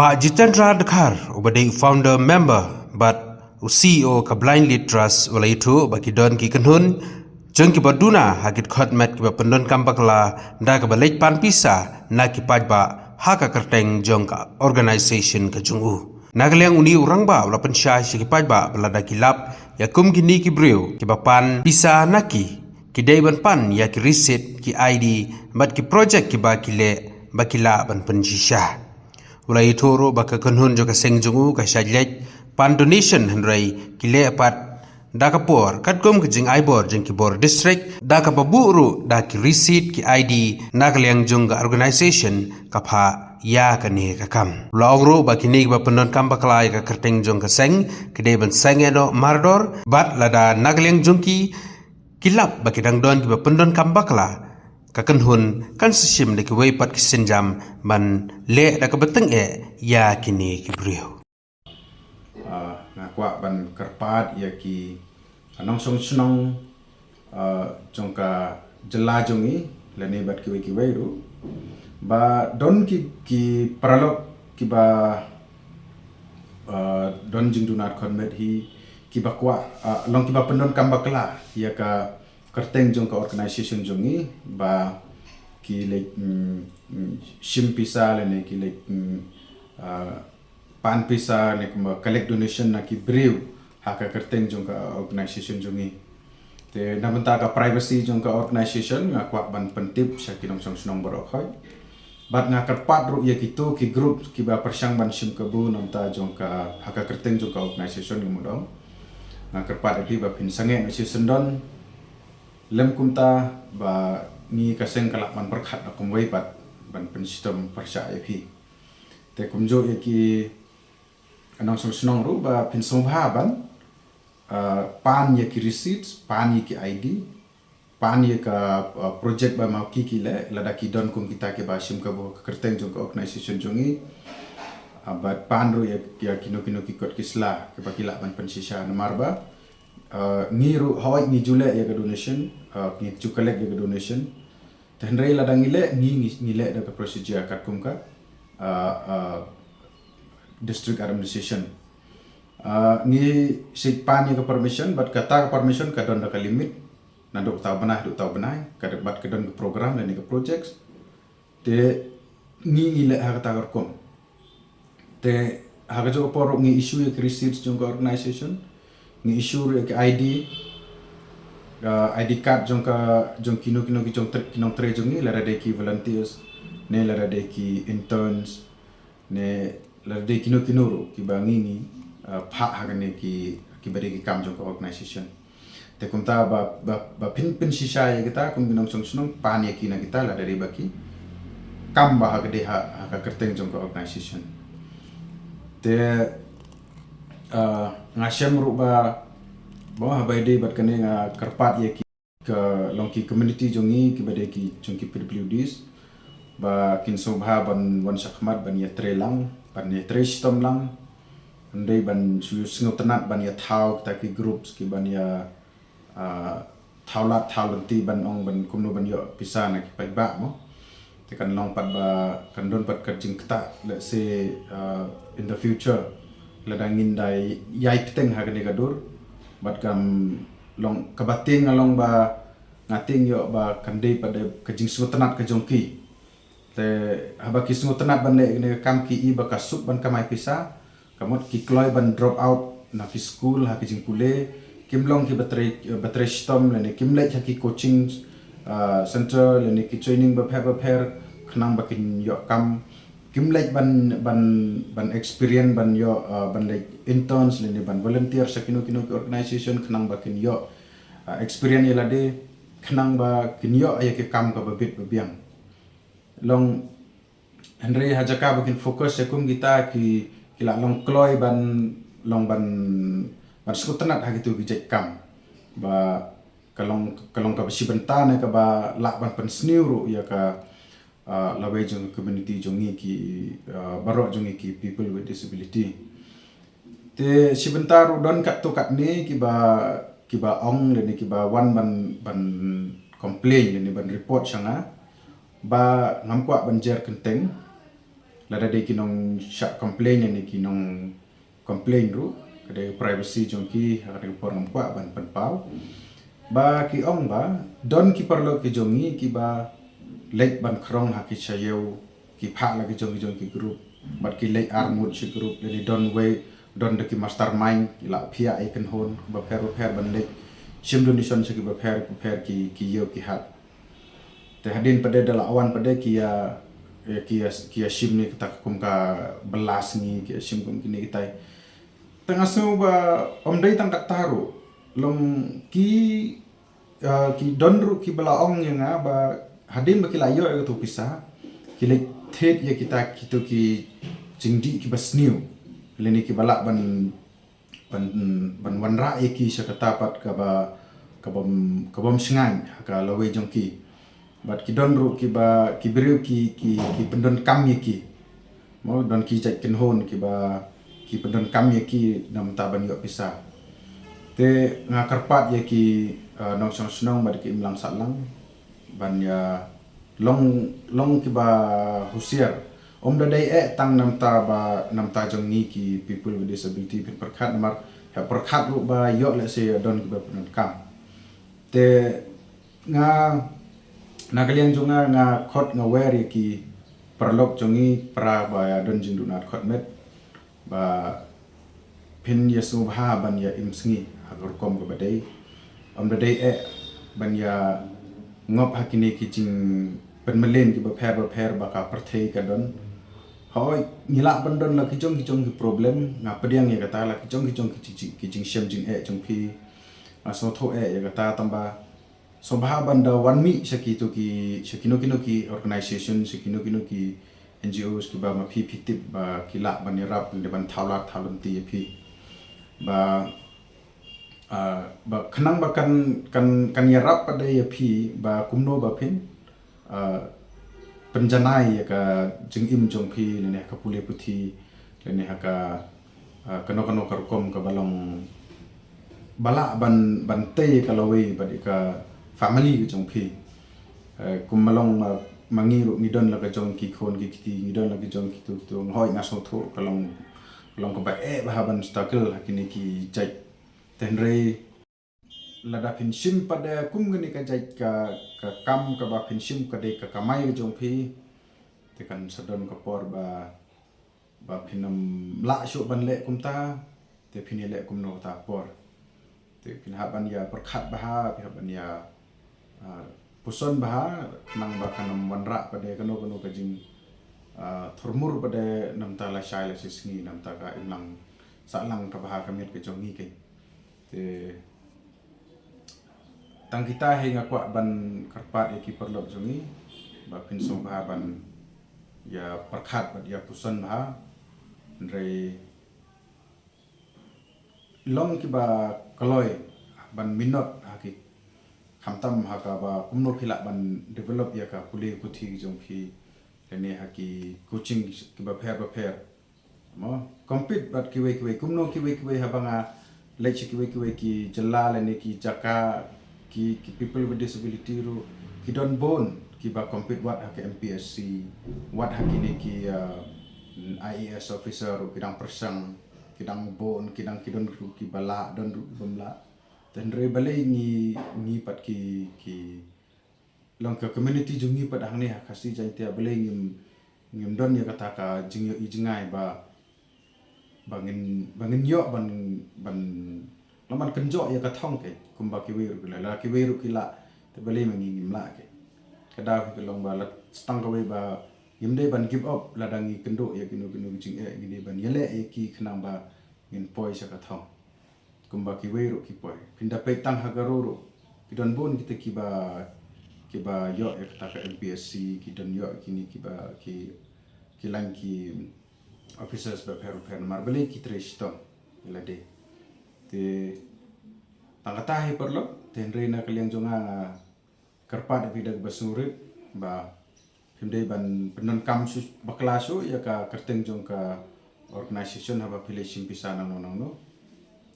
Ba Jitendra Dakhar, ubadai founder member, but CEO ka Blind Lead Trust wala itu baki don ki kanhun, jeng ki baduna hakit khotmet ki pendon kambakla da ka balek pan pisa na ki pajba haka kerteng jong ka organization ka jungu. Nagaliang uni urang ba wala pensyai si ki pajba belada kilap ya kum kini ki breu ki bapan pisa naki ki dayban pan ya ki riset ki ID bat ki project ki ba kile bakila ban pensisha. Ulai toro baka kanhun joka sengjungu ka syajlek pan donation handrai kile apat da kapor katkom ke jing aibor jing ki bor district da ka baburu da ki receipt ki ID nakaliang jung ka organization kapha ya ka ne ka kam lawro baki ne ba pendon kam baklai ka kerteng jung ka seng kede ban seng edo mardor bat lada nakaliang jung ki kilap baki dang don ki ba pendon kam bakla kakan hun kan sesim de kwei pat kisenjam ban le da ka beteng ya kini ki brio ngakwa ban kerpat ya ki anong song sunong jongka jela jongi lene bat ki wei ru ba don ki paralok ki ba don jing dunat konmet hi ki ba kwa long ki ba pendon kambakla ya ka kerteng jong ka organisation jongi ba ki like shim pisa lene ki like pan pisa ne kuma collect donation na ki brew haka kerteng jong ka organisation jongi te namenta ka privacy jong ka organisation nga kwa ban pentip sya kinong song sunong borok hoy bat nga kerpat ru ya kitu ki group ki ba persyang ban shim kabu namta jong ka haka kerteng jong ka organisation ngumudong nga kerpat api ba pin sange no si sendon lem kumta ba ni kaseng kalak man berkhat akum wei pat ban pensistem persya api te kumjo ki anong song sunong ru ba pin sombha ban pan ye ki receipts pan ye ki ID pan ye ka project ba mau ki le lada ki don kum kita ke ba sim ka bo kerteng jong ka organisation jongi but pan ru ya kino ki kot kisla ke ba kilak ban pensisya namar ba ni ru hawai ni jule ya ka donation ni cukalek ya ka donation tenrei lada ngile ni le da ka procedure kat kum ka district administration ni sit pan ya ka permission but kata ka permission ka don da ka limit na dok taw banai ka bat ka don ka program dan ka projects te ni le ha ka ta kom te ha ka jo por ni issue ya receipts jong ka organization ni issue ya ID ID card jong kino ki jong tre jong ni la de ki volunteers ne la de ki interns ne la de kino ro ki bangi ni pha ha ne ki bade ki kam jong ka organization te kumta ba pin sisa ya kita kum binong song sunong pan ya ki na kita la dari baki kam ba ha de ha ka kerteng jong ka organization te ngasem ru ba ha bai de bat kane nga kerpat ya ki ka longki community jongi ki bade ki jong ki PWDs ba kin sobha ban wan sakmat ban ya trelang ban ya tre stom lang ndai ban su singo tenat ban ya thau ta ki groups ki ban ya thaulanti ban ong ban kumno ban yo pisa na ki pai ba mo te kan long pat ba kan don pat ka jing kta let's say in the future ladangin dai yai peteng ha ka dur bat kam long kabating along ba ngating yo ba kandai pada kajing sungut tenat ka jongki te haba ki sungut tenat ban ne kam ki i ba kasuk ban kamai pisa kamot ki kloi ban drop out na ki school ha ki jing pule kim long ki batre stom le ne kim le ki coaching center le ne ki training ba pher khnang ba kin yo kam kim le ban experience ban yo ban le interns le ne ban volunteer sa kino ki organization khnang ba kin yo experience yela de khnang ba kin yo ay ke kam ka babit babiang long Henry hajaka ba kin focus sa kum kita ki la long kloi ban skutenat ha gitu bijak kam ba kalong ka sibenta ne ka ba lak ban pensniu ru ya ka lawe jong community jongi ki barok jongi ki people with disability te sibenta ru don kat to kat ni ki ba ong le ni ki ba wan ban complain le ni ban report sanga ba ngam kwa ban jer kenteng lada de kinong syak complain ni kinong complain ru kade privacy jongki kade porang kwa ban penpau ba ki ong ba don ki perlo ki jongi ki ba lek ban krong ha ki chayo ki pha la ki jongi group bat ki lek armut si group le don way don de ki mastermind la phia ai kan hon ba pher ban lek sim donation se ki ba pher ki yo ki hat te hadin pada dala awan pada kia sim ni kita kum ka belas ni kia sim kum kini kita tengah ba om dai tang kat taru lom ki donru ki bala ong yang ba hadin ba ki layo ya tu pisah ki lek thet ya kita ki jingdi ki basniu leni ki bala ban wanra ya ki sakata pat ka bom singai ka lawe jongki bat ki donru ki beriu ki pendon kam ya ki mo don ki jai ken hon ki pendon kam ya ki nam taban yo pisah te ngakarpat ya ki nong snong bat ki imlang salang ban ya long ki ba husiar om da dai tang nam ta jong ni ki people with disability pin perkhat namar ha perkhat lu ba yo le se don ki ba pendon kam te nga kalian jonga nga khot nga wer ya ki perlok jongi pra ba ya don jing dunat khot met ba pin ya subha ban ya imsngi agar kom ko badai om da dai ban ya ngop hakini ki jing penmelen ki ba pher ba ka perthei ka don hoi ngila ban don la ki jong ki problem nga pediang ya kata la ki jong ki jing shem jing jong pi aso tho ya kata tamba sobha banda one mi sakino ki organization sakino ki NGOs ki ba ma phi tip ba kila ban yarap de ban thalam ti phi ba khanang ba kan yarap pada ya phi ba kumno ba phin penjanai ya ka jingim jong phi ne ka pule puthi ne ha ka kano karkom ka balong bala ban te ka lawi ba ka family ke jong phi kum malong mangi ru ngidon la ka jong ki khon ki kiti ngidon la ki jong ki tu hoi nga so tho kalong ko ba ba ban struggle hakini ki jai tenre la da phin sim pada kum ngani ka jai ka kam ka ba phin sim ka de ka kamai ke jong phi te kan sadon ka por ba phinam la shu ban le kum ta te phin le kum no ta por te phin ha ban ya perkhat ba ha ban ya puson bah nang bakanam wanra pada kano ka jing thurmur pada nam ta la shai la sisngi nam ta ka imlang salang ka bah kamit ke jongi ke te tang kita hinga kwa ban karpat ki perlo jongi ba pin so bah ban ya perkhat ba ya puson bah re long ki ba kaloi ban minot haki hamtam haka ba kumno khila ban develop ya ka pule kuthi jong phi lene haki coaching ki ba pher mo compete bat ki we kumno ki we habanga lechi ki we ki jalla lene ki jaka ki people with disability ru ki don bon ki ba compete wat haka MPSC wat haki ni ki IAS officer ru kidang persang kidang bon kidang kidon ru ki bala don ru bamla dan rebale ni pat ki long ka community jungi pat hang ni khasi jai tia bale ngim don ya kata ka jingyo ijingai ba bangin yo ban laman kenjo ya ka thong ke kumba ki wiru la ki wiru kila te bale mangi ngim la ke kada ki long ba la stang ka we ba yimde ban give up la dangi kendo ya kinu jing gini ban yele ki khnang ba ngin poi sa ka thong kumba ki weru ki poi pinda petang hagaroro kidon bon kita kiba yo ekta ka MPSC kidon yo kini kiba ki lang ki officers ba per marbele ki tresto ilade te tangata hi perlo tenre na kalian jonga karpa da bidag basurit ba himde ban penon kam su baklaso ya ka kerteng jong ka organization haba affiliation pisana no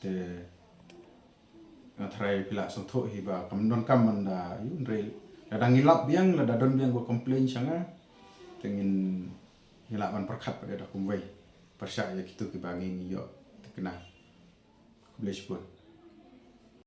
te ngathrai pila so tho hi ba kam non kam manda yun rel ladang ilap biang la dadon biang go complain sanga tengin nyala ban perkat pada dak kumwei persya ya kitu ki bangi ni yo kena boleh pun